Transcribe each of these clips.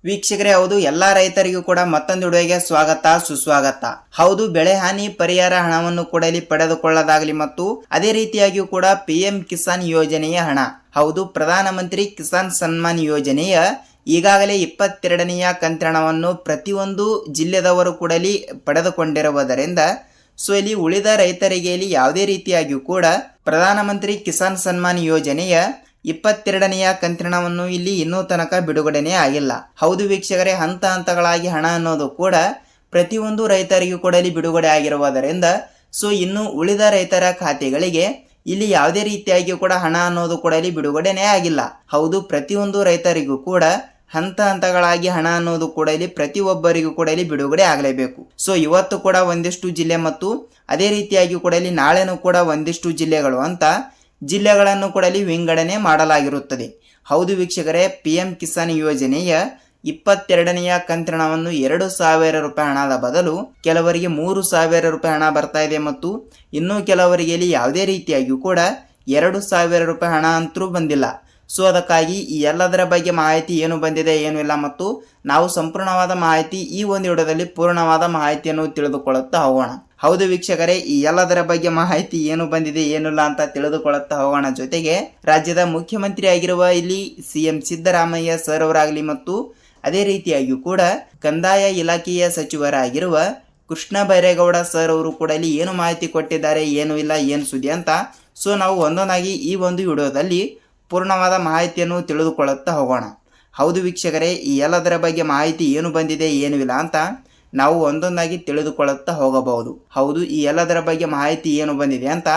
ವೀಕ್ಷಕರೇ, ಹೌದು, ಎಲ್ಲಾ ರೈತರಿಗೂ ಕೂಡ ಮತ್ತೊಂದು ವಿಡಿಯೋಗೆ ಸ್ವಾಗತ ಸುಸ್ವಾಗತ. ಹೌದು, ಬೆಳೆ ಹಾನಿ ಪರಿಹಾರ ಹಣವನ್ನು ಕೂಡ ಇಲ್ಲಿ ಪಡೆದುಕೊಳ್ಳೋದಾಗಲಿ ಮತ್ತು ಅದೇ ರೀತಿಯಾಗಿಯೂ ಕೂಡ PM ಕಿಸಾನ್ ಯೋಜನೆಯ ಹಣ, ಹೌದು, ಪ್ರಧಾನಮಂತ್ರಿ ಕಿಸಾನ್ ಸನ್ಮಾನ್ ಯೋಜನೆಯ ಈಗಾಗಲೇ 22ನೆಯ ಕಂತಿನವನ್ನು ಪ್ರತಿಯೊಂದು ಜಿಲ್ಲೆದವರು ಕೂಡ ಇಲ್ಲಿ ಪಡೆದುಕೊಂಡಿರುವುದರಿಂದ ಇಲ್ಲಿ ಉಳಿದ ರೈತರಿಗೆ ಇಲ್ಲಿ ಯಾವುದೇ ರೀತಿಯಾಗಿಯೂ ಕೂಡ ಪ್ರಧಾನಮಂತ್ರಿ ಕಿಸಾನ್ ಸನ್ಮಾನ್ ಯೋಜನೆಯ 22ನೆಯ ಕಂತಿನವನ್ನು ಇಲ್ಲಿ ಇನ್ನೂ ತನಕ ಬಿಡುಗಡೆನೇ ಆಗಿಲ್ಲ. ಹೌದು ವೀಕ್ಷಕರೇ, ಹಂತ ಹಂತಗಳಾಗಿ ಹಣ ಅನ್ನೋದು ಕೂಡ ಪ್ರತಿಯೊಂದು ರೈತರಿಗೂ ಕೂಡ ಇಲ್ಲಿ ಬಿಡುಗಡೆ ಆಗಿರುವುದರಿಂದ ಇನ್ನು ಉಳಿದ ರೈತರ ಖಾತೆಗಳಿಗೆ ಇಲ್ಲಿ ಯಾವುದೇ ರೀತಿಯಾಗಿ ಕೂಡ ಹಣ ಅನ್ನೋದು ಕೂಡ ಇಲ್ಲಿ ಬಿಡುಗಡೆನೇ ಆಗಿಲ್ಲ. ಹೌದು, ಪ್ರತಿಯೊಂದು ರೈತರಿಗೂ ಕೂಡ ಹಂತ ಹಂತಗಳಾಗಿ ಹಣ ಅನ್ನೋದು ಕೂಡ ಇಲ್ಲಿ ಪ್ರತಿಯೊಬ್ಬರಿಗೂ ಕೂಡ ಇಲ್ಲಿ ಬಿಡುಗಡೆ ಆಗಲೇಬೇಕು. ಇವತ್ತು ಕೂಡ ಒಂದಿಷ್ಟು ಜಿಲ್ಲೆ ಮತ್ತು ಅದೇ ರೀತಿಯಾಗಿ ಕೂಡ ಇಲ್ಲಿ ನಾಳೆನೂ ಕೂಡ ಒಂದಿಷ್ಟು ಜಿಲ್ಲೆಗಳು ಅಂತ ಜಿಲ್ಲೆಗಳನ್ನು ಕೂಡ ಇಲ್ಲಿ ವಿಂಗಡಣೆ ಮಾಡಲಾಗಿರುತ್ತದೆ. ಹೌದು ವೀಕ್ಷಕರೇ, PM ಕಿಸಾನ್ ಯೋಜನೆಯ 22ನೆಯ ಕಂತಿನವನ್ನು 2,000 ರೂಪಾಯಿ ಹಣದ ಬದಲು ಕೆಲವರಿಗೆ 3,000 ರೂಪಾಯಿ ಹಣ ಬರ್ತಾ ಇದೆ ಮತ್ತು ಇನ್ನೂ ಕೆಲವರಿಗೆ ಇಲ್ಲಿ ಯಾವುದೇ ರೀತಿಯಾಗಿಯೂ ಕೂಡ 2,000 ರೂಪಾಯಿ ಹಣ ಅಂತೂ ಬಂದಿಲ್ಲ. ಅದಕ್ಕಾಗಿ ಈ ಎಲ್ಲದರ ಬಗ್ಗೆ ಮಾಹಿತಿ ಏನು ಬಂದಿದೆ ಏನು ಇಲ್ಲ ಮತ್ತು ನಾವು ಸಂಪೂರ್ಣವಾದ ಮಾಹಿತಿ ಈ ಒಂದು ವಿಡಿಯೋದಲ್ಲಿ ಪೂರ್ಣವಾದ ಮಾಹಿತಿಯನ್ನು ತಿಳಿದುಕೊಳ್ಳುತ್ತಾ ಹೋಗೋಣ. ಹೌದು ವೀಕ್ಷಕರೇ, ಈ ಎಲ್ಲದರ ಬಗ್ಗೆ ಮಾಹಿತಿ ಏನು ಬಂದಿದೆ ಏನಿಲ್ಲ ಅಂತ ತಿಳಿದುಕೊಳ್ಳುತ್ತಾ ಹೋಗೋಣ. ಜೊತೆಗೆ ರಾಜ್ಯದ ಮುಖ್ಯಮಂತ್ರಿ ಆಗಿರುವ ಇಲ್ಲಿ CM ಸಿದ್ದರಾಮಯ್ಯ ಸರ್ ಅವರಾಗಲಿ ಮತ್ತು ಅದೇ ರೀತಿಯಾಗಿಯೂ ಕೂಡ ಕಂದಾಯ ಇಲಾಖೆಯ ಸಚಿವರಾಗಿರುವ ಕೃಷ್ಣ ಬೈರೇಗೌಡ ಸರ್ ಅವರು ಕೂಡ ಇಲ್ಲಿ ಏನು ಮಾಹಿತಿ ಕೊಟ್ಟಿದ್ದಾರೆ ಏನು ಇಲ್ಲ ಏನು ಸುದ್ದಿ ಅಂತ ನಾವು ಒಂದೊಂದಾಗಿ ಈ ಒಂದು ವಿಡಿಯೋದಲ್ಲಿ ಪೂರ್ಣವಾದ ಮಾಹಿತಿಯನ್ನು ತಿಳಿದುಕೊಳ್ಳುತ್ತಾ ಹೋಗೋಣ. ಹೌದು ವೀಕ್ಷಕರೇ, ಈ ಎಲ್ಲದರ ಬಗ್ಗೆ ಮಾಹಿತಿ ಏನು ಬಂದಿದೆ ಏನು ಇಲ್ಲ ಅಂತ ನಾವು ಒಂದೊಂದಾಗಿ ತಿಳಿದುಕೊಳ್ಳುತ್ತಾ ಹೋಗಬಹುದು. ಹೌದು, ಈ ಎಲ್ಲದರ ಬಗ್ಗೆ ಮಾಹಿತಿ ಏನು ಬಂದಿದೆ ಅಂತ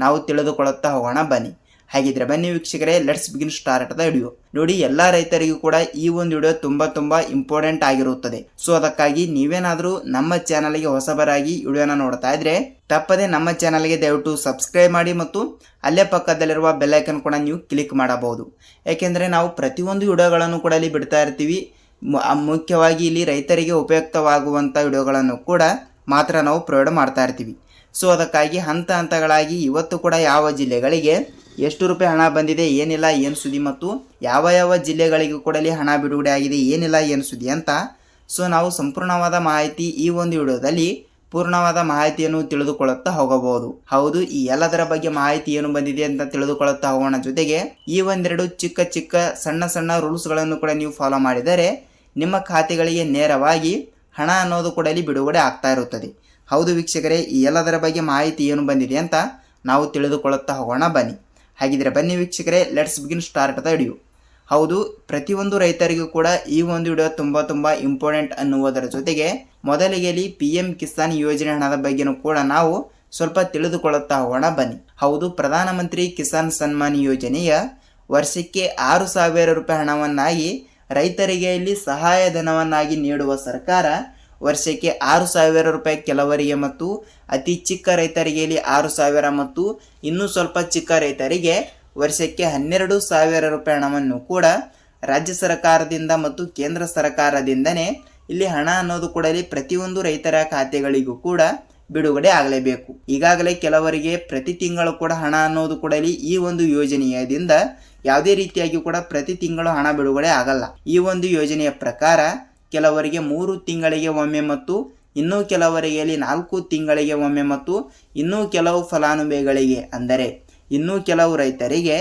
ನಾವು ತಿಳಿದುಕೊಳ್ಳುತ್ತಾ ಹೋಗೋಣ. ಬನ್ನಿ, ಹಾಗಿದ್ರೆ ಬನ್ನಿ ವೀಕ್ಷಕರೇ, let's begin start the video. ನೋಡಿ, ಎಲ್ಲಾ ರೈತರಿಗೂ ಕೂಡ ಈ ಒಂದು ವಿಡಿಯೋ ತುಂಬಾ ಇಂಪಾರ್ಟೆಂಟ್ ಆಗಿರುತ್ತದೆ. ಅದಕ್ಕಾಗಿ ನೀವೇನಾದ್ರೂ ನಮ್ಮ ಚಾನಲ್ಗೆ ಹೊಸಬರಾಗಿ ವಿಡಿಯೋನ ನೋಡ್ತಾ ಇದ್ರೆ ತಪ್ಪದೆ ನಮ್ಮ ಚಾನಲ್ಗೆ ದಯವಿಟ್ಟು ಸಬ್ಸ್ಕ್ರೈಬ್ ಮಾಡಿ ಮತ್ತು ಅಲ್ಲೇ ಪಕ್ಕದಲ್ಲಿರುವ ಬೆಲ್ ಐಕನ್ ಕೂಡ ನೀವು ಕ್ಲಿಕ್ ಮಾಡಬಹುದು. ಯಾಕೆಂದ್ರೆ ನಾವು ಪ್ರತಿಯೊಂದು ವಿಡಿಯೋಗಳನ್ನು ಕೂಡ ಇಲ್ಲಿ ಬಿಡ್ತಾ ಇರ್ತೀವಿ. ಮುಖ್ಯವಾಗಿ ಇಲ್ಲಿ ರೈತರಿಗೆ ಉಪಯುಕ್ತವಾಗುವಂಥ ವಿಡಿಯೋಗಳನ್ನು ಕೂಡ ಮಾತ್ರ ನಾವು ಪ್ರೊವೈಡ್ ಮಾಡ್ತಾ ಇರ್ತೀವಿ. ಅದಕ್ಕಾಗಿ ಹಂತ ಹಂತಗಳಾಗಿ ಇವತ್ತು ಕೂಡ ಯಾವ ಜಿಲ್ಲೆಗಳಿಗೆ ಎಷ್ಟು ರೂಪಾಯಿ ಹಣ ಬಂದಿದೆ ಏನಿಲ್ಲ ಏನು ಸುದ್ದಿ ಮತ್ತು ಯಾವ ಜಿಲ್ಲೆಗಳಿಗೂ ಕೂಡ ಇಲ್ಲಿ ಹಣ ಬಿಡುಗಡೆ ಆಗಿದೆ ಏನಿಲ್ಲ ಏನು ಸುದ್ದಿ ಅಂತ ನಾವು ಸಂಪೂರ್ಣವಾದ ಮಾಹಿತಿ ಈ ಒಂದು ವಿಡಿಯೋದಲ್ಲಿ ಪೂರ್ಣವಾದ ಮಾಹಿತಿಯನ್ನು ತಿಳಿದುಕೊಳ್ಳುತ್ತಾ ಹೋಗಬಹುದು. ಹೌದು, ಈ ಎಲ್ಲದರ ಬಗ್ಗೆ ಮಾಹಿತಿ ಏನು ಬಂದಿದೆ ಅಂತ ತಿಳಿದುಕೊಳ್ಳುತ್ತಾ ಹೋಗೋಣ. ಜೊತೆಗೆ ಈ ಒಂದೆರಡು ಚಿಕ್ಕ ಸಣ್ಣ ರೂಲ್ಸ್ಗಳನ್ನು ಕೂಡ ನೀವು ಫಾಲೋ ಮಾಡಿದರೆ ನಿಮ್ಮ ಖಾತೆಗಳಿಗೆ ನೇರವಾಗಿ ಹಣ ಅನ್ನೋದು ಕೂಡ ಇಲ್ಲಿ ಬಿಡುಗಡೆ ಆಗ್ತಾ ಇರುತ್ತದೆ. ಹೌದು ವೀಕ್ಷಕರೇ, ಈ ಎಲ್ಲದರ ಬಗ್ಗೆ ಮಾಹಿತಿ ಏನು ಬಂದಿದೆ ಅಂತ ನಾವು ತಿಳಿದುಕೊಳ್ಳುತ್ತಾ ಹೋಗೋಣ. ಬನ್ನಿ, ಹಾಗಿದ್ರೆ ಬನ್ನಿ ವೀಕ್ಷಕರೇ, let's begin start the video. ಹೌದು, ಪ್ರತಿಯೊಂದು ರೈತರಿಗೂ ಕೂಡ ಈ ಒಂದು ವಿಡಿಯೋ ತುಂಬಾ ಇಂಪಾರ್ಟೆಂಟ್ ಅನ್ನುವುದರ ಜೊತೆಗೆ ಮೊದಲಿಗೆ ಇಲ್ಲಿ PM ಕಿಸಾನ್ ಯೋಜನೆ ಹಣದ ಬಗ್ಗೆನೂ ಕೂಡ ನಾವು ಸ್ವಲ್ಪ ತಿಳಿದುಕೊಳ್ಳುತ್ತಾ ಹೋಗೋಣ. ಬನ್ನಿ, ಹೌದು, ಪ್ರಧಾನಮಂತ್ರಿ ಕಿಸಾನ್ ಸನ್ಮಾನ್ ಯೋಜನೆಯ ವರ್ಷಕ್ಕೆ 6,000 ರೂಪಾಯಿ ಹಣವನ್ನಾಗಿ ರೈತರಿಗೆ ಇಲ್ಲಿ ಸಹಾಯಧನವನ್ನಾಗಿ ನೀಡುವ ಸರ್ಕಾರ ವರ್ಷಕ್ಕೆ 6,000 ರೂಪಾಯಿ ಕೆಲವರಿಗೆ ಮತ್ತು ಅತಿ ಚಿಕ್ಕ ರೈತರಿಗೆ ಇಲ್ಲಿ 6,000 ಮತ್ತು ಇನ್ನೂ ಸ್ವಲ್ಪ ಚಿಕ್ಕ ರೈತರಿಗೆ ವರ್ಷಕ್ಕೆ 12,000 ರೂಪಾಯಿ ಹಣವನ್ನು ಕೂಡ ರಾಜ್ಯ ಸರ್ಕಾರದಿಂದ ಮತ್ತು ಕೇಂದ್ರ ಸರ್ಕಾರದಿಂದನೇ ಇಲ್ಲಿ ಹಣ ಅನ್ನೋದು ಕೂಡ ಇಲ್ಲಿ ಪ್ರತಿಯೊಂದು ರೈತರ ಖಾತೆಗಳಿಗೂ ಕೂಡ ಬಿಡುಗಡೆ ಆಗಲೇಬೇಕು. ಈಗಾಗಲೇ ಕೆಲವರಿಗೆ ಪ್ರತಿ ತಿಂಗಳು ಕೂಡ ಹಣ ಅನ್ನೋದು ಕೂಡ ಇಲ್ಲಿ ಈ ಒಂದು ಯೋಜನೆಯದಿಂದ ಯಾವುದೇ ರೀತಿಯಾಗಿ ಕೂಡ ಪ್ರತಿ ತಿಂಗಳು ಹಣ ಬಿಡುಗಡೆ ಆಗಲ್ಲ. ಈ ಒಂದು ಯೋಜನೆಯ ಪ್ರಕಾರ ಕೆಲವರಿಗೆ 3 ತಿಂಗಳಿಗೆ ಒಮ್ಮೆ ಮತ್ತು ಇನ್ನೂ ಕೆಲವರಿಗೆ 4 ತಿಂಗಳಿಗೆ ಒಮ್ಮೆ ಮತ್ತು ಇನ್ನೂ ಕೆಲವು ಫಲಾನುಭವಿಗಳಿಗೆ ಅಂದರೆ ಇನ್ನೂ ಕೆಲವು ರೈತರಿಗೆ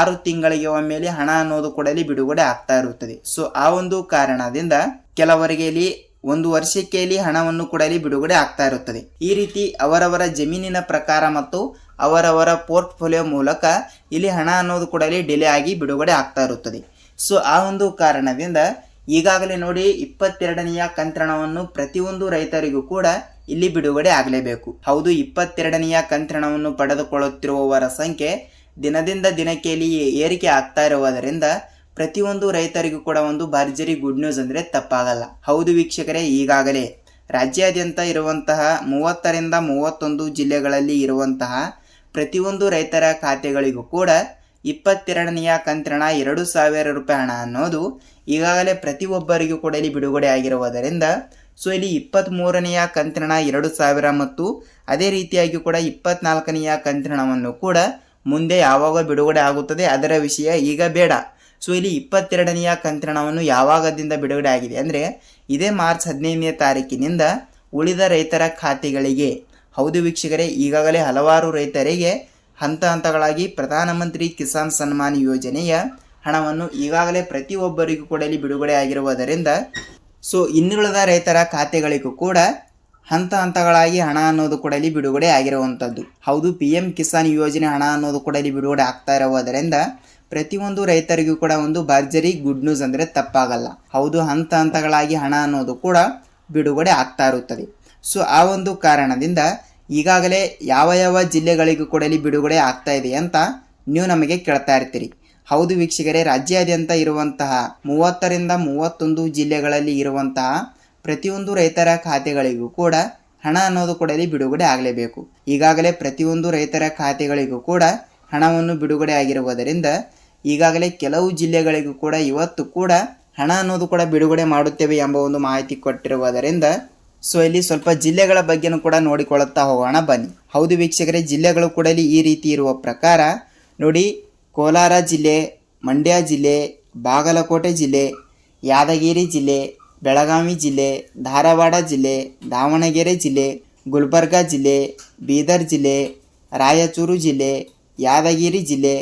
6 ತಿಂಗಳಿಗೆ ಒಮ್ಮೆಲೆ ಹಣ ಅನ್ನೋದು ಕೂಡ ಇಲ್ಲಿ ಬಿಡುಗಡೆ ಆಗ್ತಾ ಇರುತ್ತದೆ. ಆ ಒಂದು ಕಾರಣದಿಂದ ಕೆಲವರಿಗೆ ಇಲ್ಲಿ 1 ವರ್ಷಕ್ಕೆ ಇಲ್ಲಿ ಹಣವನ್ನು ಕೂಡ ಇಲ್ಲಿ ಬಿಡುಗಡೆ ಆಗ್ತಾ ಇರುತ್ತದೆ. ಈ ರೀತಿ ಅವರವರ ಜಮೀನಿನ ಪ್ರಕಾರ ಮತ್ತು ಅವರವರ ಪೋರ್ಟ್ಫೋಲಿಯೋ ಮೂಲಕ ಇಲ್ಲಿ ಹಣ ಅನ್ನೋದು ಕೂಡ ಇಲ್ಲಿ ಡಿಲೇ ಆಗಿ ಬಿಡುಗಡೆ ಆಗ್ತಾ ಇರುತ್ತದೆ. ಆ ಒಂದು ಕಾರಣದಿಂದ ಈಗಾಗಲೇ ನೋಡಿ 22ನೆಯ ಕಂತಿನವನ್ನು ಪ್ರತಿಯೊಂದು ರೈತರಿಗೂ ಕೂಡ ಇಲ್ಲಿ ಬಿಡುಗಡೆ ಆಗಲೇಬೇಕು. ಹೌದು, 22ನೆಯ ಕಂತಿನವನ್ನು ಪಡೆದುಕೊಳ್ಳುತ್ತಿರುವವರ ಸಂಖ್ಯೆ ದಿನದಿಂದ ದಿನಕ್ಕೆ ಇಲ್ಲಿ ಏರಿಕೆ ಆಗ್ತಾ ಇರುವುದರಿಂದ ಪ್ರತಿಯೊಂದು ರೈತರಿಗೂ ಕೂಡ ಒಂದು ಭರ್ಜರಿ ಗುಡ್ ನ್ಯೂಸ್ ಅಂದರೆ ತಪ್ಪಾಗಲ್ಲ. ಹೌದು ವೀಕ್ಷಕರೇ, ಈಗಾಗಲೇ ರಾಜ್ಯಾದ್ಯಂತ ಇರುವಂತಹ 30ರಿಂದ 31 ಜಿಲ್ಲೆಗಳಲ್ಲಿ ಇರುವಂತಹ ಪ್ರತಿಯೊಂದು ರೈತರ ಖಾತೆಗಳಿಗೂ ಕೂಡ 22ನೆಯ ಕಂತಿನ 2,000 ರೂಪಾಯಿ ಹಣ ಅನ್ನೋದು ಈಗಾಗಲೇ ಪ್ರತಿಯೊಬ್ಬರಿಗೂ ಕೂಡ ಇಲ್ಲಿ ಬಿಡುಗಡೆ ಆಗಿರುವುದರಿಂದ ಇಲ್ಲಿ 23ನೆಯ ಕಂತಿನ 2,000 ಮತ್ತು ಅದೇ ರೀತಿಯಾಗಿ ಕೂಡ 24ನೆಯ ಕಂತಿನವನ್ನು ಕೂಡ ಮುಂದೆ ಯಾವಾಗ ಬಿಡುಗಡೆ ಆಗುತ್ತದೆ ಅದರ ವಿಷಯ ಈಗ ಬೇಡ. ಸೊ ಇಲ್ಲಿ 22ನೆಯ ಕಂತಿನ ಹಣವನ್ನು ಯಾವಾಗದಿಂದ ಬಿಡುಗಡೆ ಆಗಿದೆ ಅಂದರೆ ಇದೇ ಮಾರ್ಚ್ 15ನೇ ತಾರೀಕಿನಿಂದ ಉಳಿದ ರೈತರ ಖಾತೆಗಳಿಗೆ. ಹೌದು ವೀಕ್ಷಕರೇ, ಈಗಾಗಲೇ ಹಲವಾರು ರೈತರಿಗೆ ಹಂತ ಹಂತಗಳಾಗಿ ಪ್ರಧಾನಮಂತ್ರಿ ಕಿಸಾನ್ ಸನ್ಮಾನ್ ಯೋಜನೆಯ ಹಣವನ್ನು ಈಗಾಗಲೇ ಪ್ರತಿಯೊಬ್ಬರಿಗೂ ಕೂಡ ಇಲ್ಲಿ ಬಿಡುಗಡೆ ಆಗಿರುವುದರಿಂದ ಸೊ ಇನ್ನುಳಿದ ರೈತರ ಖಾತೆಗಳಿಗೂ ಕೂಡ ಹಂತ ಹಂತಗಳಾಗಿ ಹಣ ಅನ್ನೋದು ಕೂಡ ಇಲ್ಲಿ ಬಿಡುಗಡೆ ಆಗಿರುವಂಥದ್ದು. ಹೌದು, PM ಕಿಸಾನ್ ಯೋಜನೆ ಹಣ ಅನ್ನೋದು ಕೂಡ ಇಲ್ಲಿ ಬಿಡುಗಡೆ ಆಗ್ತಾ ಇರುವುದರಿಂದ ಪ್ರತಿಯೊಂದು ರೈತರಿಗೂ ಕೂಡ ಒಂದು ಭರ್ಜರಿ ಗುಡ್ ನ್ಯೂಸ್ ಅಂದರೆ ತಪ್ಪಾಗಲ್ಲ. ಹೌದು, ಹಂತ ಹಂತಗಳಾಗಿ ಹಣ ಅನ್ನೋದು ಕೂಡ ಬಿಡುಗಡೆ ಆಗ್ತಾ ಇರುತ್ತದೆ. ಸೊ ಆ ಒಂದು ಕಾರಣದಿಂದ ಈಗಾಗಲೇ ಯಾವ ಯಾವ ಜಿಲ್ಲೆಗಳಿಗೂ ಕೂಡ ಇಲ್ಲಿ ಬಿಡುಗಡೆ ಆಗ್ತಾ ಇದೆ ಅಂತ ನೀವು ನಮಗೆ ಕೇಳ್ತಾ ಇರ್ತೀರಿ. ಹೌದು ವೀಕ್ಷಕರೇ, ರಾಜ್ಯಾದ್ಯಂತ ಇರುವಂತಹ 30ರಿಂದ 31 ಜಿಲ್ಲೆಗಳಲ್ಲಿ ಇರುವಂತಹ ಪ್ರತಿಯೊಂದು ರೈತರ ಖಾತೆಗಳಿಗೂ ಕೂಡ ಹಣ ಅನ್ನೋದು ಕೂಡ ಇಲ್ಲಿ ಬಿಡುಗಡೆ ಆಗಲೇಬೇಕು. ಈಗಾಗಲೇ ಪ್ರತಿಯೊಂದು ರೈತರ ಖಾತೆಗಳಿಗೂ ಕೂಡ ಹಣವನ್ನು ಬಿಡುಗಡೆ ಆಗಿರುವುದರಿಂದ ಈಗಾಗಲೇ ಕೆಲವು ಜಿಲ್ಲೆಗಳಿಗೂ ಕೂಡ ಇವತ್ತು ಕೂಡ ಹಣ ಅನ್ನೋದು ಕೂಡ ಬಿಡುಗಡೆ ಮಾಡುತ್ತೇವೆ ಎಂಬ ಒಂದು ಮಾಹಿತಿ ಕೊಟ್ಟಿರುವುದರಿಂದ ಸೊ ಇಲ್ಲಿ ಸ್ವಲ್ಪ ಜಿಲ್ಲೆಗಳ ಬಗ್ಗೆನೂ ಕೂಡ ನೋಡಿಕೊಳ್ಳುತ್ತಾ ಹೋಗೋಣ ಬನ್ನಿ. ಹೌದು ವೀಕ್ಷಕರೇ, ಜಿಲ್ಲೆಗಳು ಕೂಡ ಇಲ್ಲಿ ಈ ರೀತಿ ಇರುವ ಪ್ರಕಾರ ನೋಡಿ, ಕೋಲಾರ ಜಿಲ್ಲೆ, ಮಂಡ್ಯ ಜಿಲ್ಲೆ, ಬಾಗಲಕೋಟೆ ಜಿಲ್ಲೆ, ಯಾದಗಿರಿ ಜಿಲ್ಲೆ, ಬೆಳಗಾವಿ ಜಿಲ್ಲೆ, ಧಾರವಾಡ ಜಿಲ್ಲೆ, ದಾವಣಗೆರೆ ಜಿಲ್ಲೆ, ಗುಲ್ಬರ್ಗ ಜಿಲ್ಲೆ, ಬೀದರ್ ಜಿಲ್ಲೆ, ರಾಯಚೂರು ಜಿಲ್ಲೆ, ಯಾದಗಿರಿ ಜಿಲ್ಲೆ,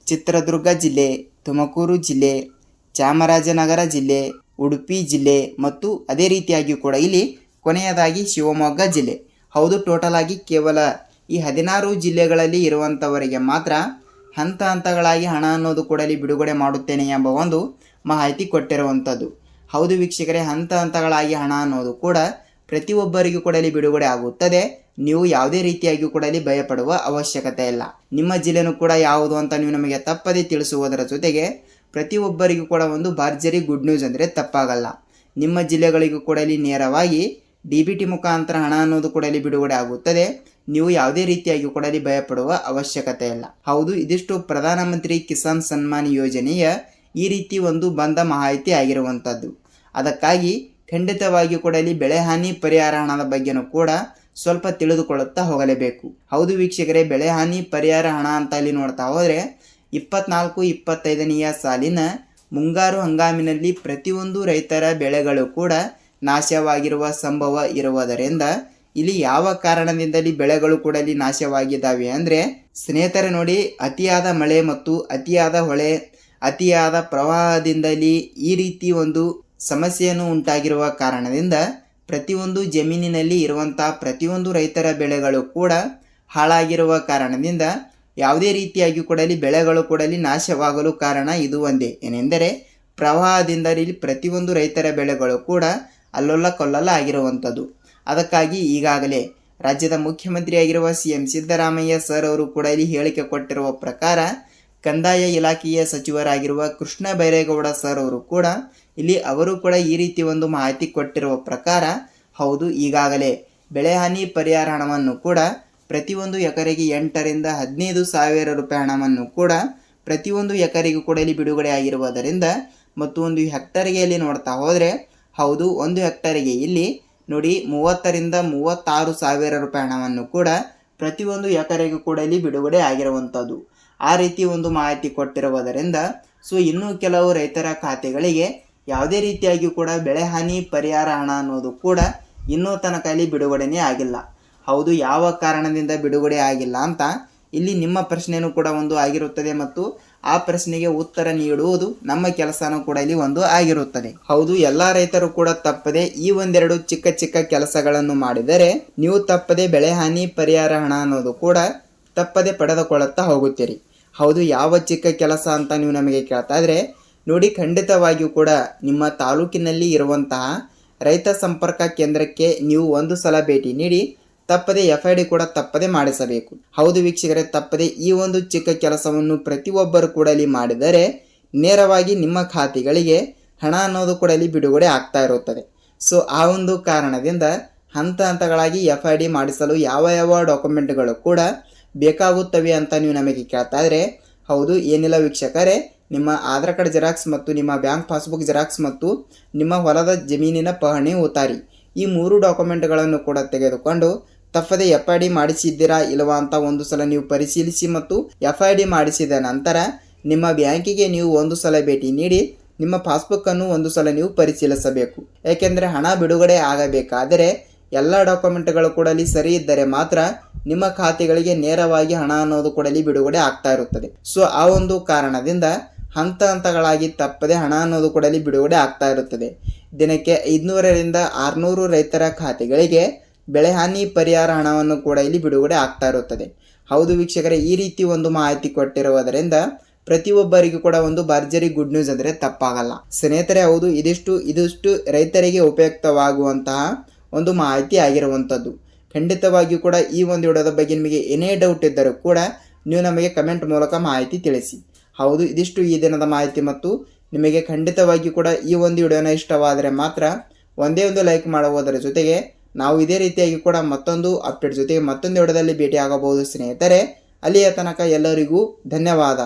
ಚಿತ್ರದುರ್ಗ ಜಿಲ್ಲೆ, ತುಮಕೂರು ಜಿಲ್ಲೆ, ಚಾಮರಾಜನಗರ ಜಿಲ್ಲೆ, ಉಡುಪಿ ಜಿಲ್ಲೆ ಮತ್ತು ಅದೇ ರೀತಿಯಾಗಿ ಕೂಡ ಇಲ್ಲಿ ಕೊನೆಯದಾಗಿ ಶಿವಮೊಗ್ಗ ಜಿಲ್ಲೆ. ಹೌದು, ಟೋಟಲ್ ಆಗಿ ಕೇವಲ ಈ 16 ಜಿಲ್ಲೆಗಳಲ್ಲಿ ಇರುವಂಥವರಿಗೆ ಮಾತ್ರ ಹಂತ ಹಂತಗಳಾಗಿ ಹಣ ಅನ್ನೋದು ಕೂಡ ಇಲ್ಲಿ ಬಿಡುಗಡೆ ಮಾಡುತ್ತೇನೆ ಎಂಬ ಒಂದು ಮಾಹಿತಿ ಕೊಟ್ಟಿರುವಂಥದ್ದು. ಹೌದು ವೀಕ್ಷಕರೇ, ಹಂತ ಹಂತಗಳಾಗಿ ಹಣ ಅನ್ನೋದು ಕೂಡ ಪ್ರತಿಯೊಬ್ಬರಿಗೂ ಕೂಡ ಇಲ್ಲಿ ಬಿಡುಗಡೆ ಆಗುತ್ತದೆ. ನೀವು ಯಾವುದೇ ರೀತಿಯಾಗಿ ಕೂಡ ಇಲ್ಲಿ ಭಯಪಡುವ ಅವಶ್ಯಕತೆ ಇಲ್ಲ. ನಿಮ್ಮ ಜಿಲ್ಲೆನೂ ಕೂಡ ಯಾವುದು ಅಂತ ನೀವು ನಮಗೆ ತಪ್ಪದೇ ತಿಳಿಸುವುದರ ಜೊತೆಗೆ ಪ್ರತಿಯೊಬ್ಬರಿಗೂ ಕೂಡ ಒಂದು ಭರ್ಜರಿ ಗುಡ್ ನ್ಯೂಸ್ ಅಂದರೆ ತಪ್ಪಾಗಲ್ಲ. ನಿಮ್ಮ ಜಿಲ್ಲೆಗಳಿಗೂ ಕೂಡ ಇಲ್ಲಿ ನೇರವಾಗಿ DBT ಮುಖಾಂತರ ಹಣ ಅನ್ನೋದು ಕೂಡ ಇಲ್ಲಿ ಬಿಡುಗಡೆ ಆಗುತ್ತದೆ. ನೀವು ಯಾವುದೇ ರೀತಿಯಾಗಿ ಕೂಡ ಇಲ್ಲಿ ಭಯಪಡುವ ಅವಶ್ಯಕತೆ ಇಲ್ಲ. ಹೌದು, ಇದಿಷ್ಟು ಪ್ರಧಾನಮಂತ್ರಿ ಕಿಸಾನ್ ಸನ್ಮಾನ್ ಯೋಜನೆಯ ಈ ರೀತಿ ಒಂದು ಬಂದ ಮಾಹಿತಿ ಆಗಿರುವಂಥದ್ದು. ಅದಕ್ಕಾಗಿ ಖಂಡಿತವಾಗಿಯೂ ಕೂಡ ಇಲ್ಲಿ ಬೆಳೆ ಹಾನಿ ಪರಿಹಾರ ಹಣದ ಬಗ್ಗೆನೂ ಕೂಡ ಸ್ವಲ್ಪ ತಿಳಿದುಕೊಳ್ಳುತ್ತಾ ಹೋಗಲೇಬೇಕು. ಹೌದು ವೀಕ್ಷಕರೇ, ಬೆಳೆ ಹಾನಿ ಪರಿಹಾರ ಹಣ ಅಂತ ಇಲ್ಲಿ ನೋಡ್ತಾ ಹೋದರೆ 24-25ನೆಯ ಸಾಲಿನ ಮುಂಗಾರು ಹಂಗಾಮಿನಲ್ಲಿ ಪ್ರತಿಯೊಂದು ರೈತರ ಬೆಳೆಗಳು ಕೂಡ ನಾಶವಾಗಿರುವ ಸಂಭವ ಇರುವುದರಿಂದ ಇಲ್ಲಿ ಯಾವ ಕಾರಣದಿಂದಲೇ ಬೆಳೆಗಳು ಕೂಡ ಇಲ್ಲಿ ನಾಶವಾಗಿದ್ದಾವೆ ಅಂದರೆ ಸ್ನೇಹಿತರೆ ನೋಡಿ, ಅತಿಯಾದ ಮಳೆ ಮತ್ತು ಅತಿಯಾದ ಹೊಳೆ, ಅತಿಯಾದ ಪ್ರವಾಹದಿಂದಲೇ ಈ ರೀತಿ ಒಂದು ಸಮಸ್ಯೆಯನ್ನು ಉಂಟಾಗಿರುವ ಕಾರಣದಿಂದ ಪ್ರತಿಯೊಂದು ಜಮೀನಿನಲ್ಲಿ ಇರುವಂತಹ ಪ್ರತಿಯೊಂದು ರೈತರ ಬೆಳೆಗಳು ಕೂಡ ಹಾಳಾಗಿರುವ ಕಾರಣದಿಂದ ಯಾವುದೇ ರೀತಿಯಾಗಿ ಕೂಡ ಇಲ್ಲಿ ಬೆಳೆಗಳು ಕೂಡ ಇಲ್ಲಿ ನಾಶವಾಗಲು ಕಾರಣ ಇದು ಒಂದೇ, ಏನೆಂದರೆ ಪ್ರವಾಹದಿಂದ ಇಲ್ಲಿ ಪ್ರತಿಯೊಂದು ರೈತರ ಬೆಳೆಗಳು ಕೂಡ ಅಲ್ಲೊಲ್ಲ ಕೊಲ್ಲಲ್ಲ ಆಗಿರುವಂಥದ್ದು. ಅದಕ್ಕಾಗಿ ಈಗಾಗಲೇ ರಾಜ್ಯದ ಮುಖ್ಯಮಂತ್ರಿಯಾಗಿರುವ CM ಸಿದ್ದರಾಮಯ್ಯ ಸರ್ ಅವರು ಕೂಡ ಇಲ್ಲಿ ಹೇಳಿಕೆ ಕೊಟ್ಟಿರುವ ಪ್ರಕಾರ ಕಂದಾಯ ಇಲಾಖೆಯ ಸಚಿವರಾಗಿರುವ ಕೃಷ್ಣ ಬೈರೇಗೌಡ ಸರ್ ಅವರು ಕೂಡ ಇಲ್ಲಿ ಅವರು ಕೂಡ ಈ ರೀತಿ ಒಂದು ಮಾಹಿತಿ ಕೊಟ್ಟಿರುವ ಪ್ರಕಾರ ಹೌದು, ಈಗಾಗಲೇ ಬೆಳೆ ಹಾನಿ ಪರಿಹಾರ ಹಣವನ್ನು ಕೂಡ ಪ್ರತಿಯೊಂದು ಎಕರೆಗೆ 8ರಿಂದ 15 ಸಾವಿರ ರೂಪಾಯಿ ಹಣವನ್ನು ಕೂಡ ಪ್ರತಿಯೊಂದು ಎಕರೆಗೂ ಕೂಡ ಇಲ್ಲಿ ಬಿಡುಗಡೆ ಆಗಿರುವುದರಿಂದ ಮತ್ತು ಒಂದು ಹೆಕ್ಟರ್ಗೆ ಇಲ್ಲಿ ನೋಡ್ತಾ ಹೋದರೆ ಹೌದು, ಒಂದು ಹೆಕ್ಟರ್ಗೆ ಇಲ್ಲಿ ನೋಡಿ 30ರಿಂದ 36 ಸಾವಿರ ರೂಪಾಯಿ ಹಣವನ್ನು ಕೂಡ ಪ್ರತಿಯೊಂದು ಎಕರೆಗೂ ಕೂಡ ಇಲ್ಲಿ ಬಿಡುಗಡೆ ಆಗಿರುವಂಥದ್ದು. ಆ ರೀತಿ ಒಂದು ಮಾಹಿತಿ ಕೊಟ್ಟಿರುವುದರಿಂದ ಸೊ ಇನ್ನೂ ಕೆಲವು ರೈತರ ಖಾತೆಗಳಿಗೆ ಯಾವುದೇ ರೀತಿಯಾಗಿ ಕೂಡ ಬೆಳೆ ಹಾನಿ ಪರಿಹಾರ ಹಣ ಅನ್ನೋದು ಕೂಡ ಇನ್ನೂ ತನಕ ಇಲ್ಲಿ ಬಿಡುಗಡೆನೇ ಆಗಿಲ್ಲ. ಹೌದು, ಯಾವ ಕಾರಣದಿಂದ ಬಿಡುಗಡೆ ಆಗಿಲ್ಲ ಅಂತ ಇಲ್ಲಿ ನಿಮ್ಮ ಪ್ರಶ್ನೆಯೂ ಕೂಡ ಒಂದು ಆಗಿರುತ್ತದೆ ಮತ್ತು ಆ ಪ್ರಶ್ನೆಗೆ ಉತ್ತರ ನೀಡುವುದು ನಮ್ಮ ಕೆಲಸನೂ ಕೂಡ ಇಲ್ಲಿ ಒಂದು ಆಗಿರುತ್ತದೆ. ಹೌದು, ಎಲ್ಲ ರೈತರು ಕೂಡ ತಪ್ಪದೆ ಈ ಒಂದೆರಡು ಚಿಕ್ಕ ಚಿಕ್ಕ ಕೆಲಸಗಳನ್ನು ಮಾಡಿದರೆ ನೀವು ತಪ್ಪದೆ ಬೆಳೆ ಹಾನಿ ಪರಿಹಾರ ಹಣ ಅನ್ನೋದು ಕೂಡ ತಪ್ಪದೆ ಪಡೆದುಕೊಳ್ಳುತ್ತಾ ಹೋಗುತ್ತೀರಿ. ಹೌದು, ಯಾವ ಚಿಕ್ಕ ಕೆಲಸ ಅಂತ ನೀವು ನಮಗೆ ಕೇಳ್ತಾ ಇದ್ರೆ ನೋಡಿ, ಖಂಡಿತವಾಗಿಯೂ ಕೂಡ ನಿಮ್ಮ ತಾಲೂಕಿನಲ್ಲಿ ಇರುವಂತಹ ರೈತ ಸಂಪರ್ಕ ಕೇಂದ್ರಕ್ಕೆ ನೀವು ಒಂದು ಸಲ ಭೇಟಿ ನೀಡಿ ತಪ್ಪದೆ FID ಕೂಡ ತಪ್ಪದೆ ಮಾಡಿಸಬೇಕು. ಹೌದು ವೀಕ್ಷಕರೇ, ತಪ್ಪದೆ ಈ ಒಂದು ಚಿಕ್ಕ ಕೆಲಸವನ್ನು ಪ್ರತಿಯೊಬ್ಬರು ಕೂಡ ಇಲ್ಲಿ ಮಾಡಿದರೆ ನೇರವಾಗಿ ನಿಮ್ಮ ಖಾತೆಗಳಿಗೆ ಹಣ ಅನ್ನೋದು ಕೂಡ ಇಲ್ಲಿ ಬಿಡುಗಡೆ ಆಗ್ತಾ ಇರುತ್ತದೆ. ಸೊ ಆ ಒಂದು ಕಾರಣದಿಂದ ಹಂತ ಹಂತಗಳಾಗಿ FID ಮಾಡಿಸಲು ಯಾವ ಯಾವ ಡಾಕ್ಯುಮೆಂಟ್ಗಳು ಕೂಡ ಬೇಕಾಗುತ್ತವೆ ಅಂತ ನೀವು ನಮಗೆ ಕೇಳ್ತಾ ಇದ್ರೆ ಹೌದು, ಏನಿಲ್ಲ ವೀಕ್ಷಕರೇ, ನಿಮ್ಮ ಆಧಾರ್ ಕಾರ್ಡ್ ಜೆರಾಕ್ಸ್ ಮತ್ತು ನಿಮ್ಮ ಬ್ಯಾಂಕ್ ಪಾಸ್ಬುಕ್ ಜೆರಾಕ್ಸ್ ಮತ್ತು ನಿಮ್ಮ ಹೊಲದ ಜಮೀನಿನ ಪಹಣಿ ಉತಾರಿ ಈ 3 ಡಾಕ್ಯುಮೆಂಟ್ಗಳನ್ನು ಕೂಡ ತೆಗೆದುಕೊಂಡು ತಪ್ಪದೆ FID ಮಾಡಿಸಿದ್ದೀರಾ ಇಲ್ಲವಾ ಅಂತ ಒಂದು ಸಲ ನೀವು ಪರಿಶೀಲಿಸಿ ಮತ್ತು FID ಮಾಡಿಸಿದ ನಂತರ ನಿಮ್ಮ ಬ್ಯಾಂಕಿಗೆ ನೀವು ಒಂದು ಸಲ ಭೇಟಿ ನೀಡಿ ನಿಮ್ಮ ಪಾಸ್ಬುಕ್ಕನ್ನು ಒಂದು ಸಲ ನೀವು ಪರಿಶೀಲಿಸಬೇಕು. ಏಕೆಂದರೆ ಹಣ ಬಿಡುಗಡೆ ಆಗಬೇಕಾದರೆ ಎಲ್ಲ ಡಾಕ್ಯುಮೆಂಟ್ಗಳು ಕೂಡ ಅಲ್ಲಿ ಸರಿ ಇದ್ದರೆ ಮಾತ್ರ ನಿಮ್ಮ ಖಾತೆಗಳಿಗೆ ನೇರವಾಗಿ ಹಣ ಅನ್ನೋದು ಕೂಡ ಅಲ್ಲಿ ಬಿಡುಗಡೆ ಆಗ್ತಾ ಇರುತ್ತದೆ. ಸೊ ಆ ಒಂದು ಕಾರಣದಿಂದ ಹಂತ ಹಂತಗಳಾಗಿ ತಪ್ಪದೆ ಹಣ ಅನ್ನೋದು ಕೂಡ ಅಲ್ಲಿ ಬಿಡುಗಡೆ ಆಗ್ತಾ ಇರುತ್ತದೆ. ದಿನಕ್ಕೆ 500ರಿಂದ 600 ರೈತರ ಖಾತೆಗಳಿಗೆ ಬೆಳೆಹಾನಿ ಪರಿಹಾರ ಹಣವನ್ನು ಕೂಡ ಇಲ್ಲಿ ಬಿಡುಗಡೆ ಆಗ್ತಾ ಇರುತ್ತದೆ. ಹೌದು ವೀಕ್ಷಕರೇ, ಈ ರೀತಿ ಒಂದು ಮಾಹಿತಿ ಕೊಟ್ಟಿರುವುದರಿಂದ ಪ್ರತಿಯೊಬ್ಬರಿಗೂ ಕೂಡ ಒಂದು ಭರ್ಜರಿ ಗುಡ್ ನ್ಯೂಸ್ ಅಂದರೆ ತಪ್ಪಾಗಲ್ಲ. ಸ್ನೇಹಿತರೆ, ಹೌದು ಇದಿಷ್ಟು ರೈತರಿಗೆ ಉಪಯುಕ್ತವಾಗುವಂತಹ ಒಂದು ಮಾಹಿತಿ ಆಗಿರುವಂಥದ್ದು. ಖಂಡಿತವಾಗಿಯೂ ಕೂಡ ಈ ಒಂದು ವಿಡಿಯೋದ ಬಗ್ಗೆ ನಿಮಗೆ ಏನೇ ಡೌಟ್ ಇದ್ದರೂ ಕೂಡ ನೀವು ನಮಗೆ ಕಮೆಂಟ್ ಮೂಲಕ ಮಾಹಿತಿ ತಿಳಿಸಿ. ಹೌದು, ಇದಿಷ್ಟು ಈ ದಿನದ ಮಾಹಿತಿ ಮತ್ತು ನಿಮಗೆ ಖಂಡಿತವಾಗಿಯೂ ಕೂಡ ಈ ಒಂದು ವಿಡಿಯೋನ ಇಷ್ಟವಾದರೆ ಮಾತ್ರ ಒಂದೇ ಒಂದು ಲೈಕ್ ಮಾಡುವುದರ ಜೊತೆಗೆ ನಾವು ಇದೇ ರೀತಿಯಾಗಿ ಕೂಡ ಮತ್ತೊಂದು ಅಪ್ಡೇಟ್ ಜೊತೆಗೆ ಮತ್ತೊಂದು ವಿಡಿಯೋದಲ್ಲಿ ಭೇಟಿ ಆಗಬಹುದು ಸ್ನೇಹಿತರೆ. ಅಲ್ಲಿಯ ತನಕ ಎಲ್ಲರಿಗೂ ಧನ್ಯವಾದ.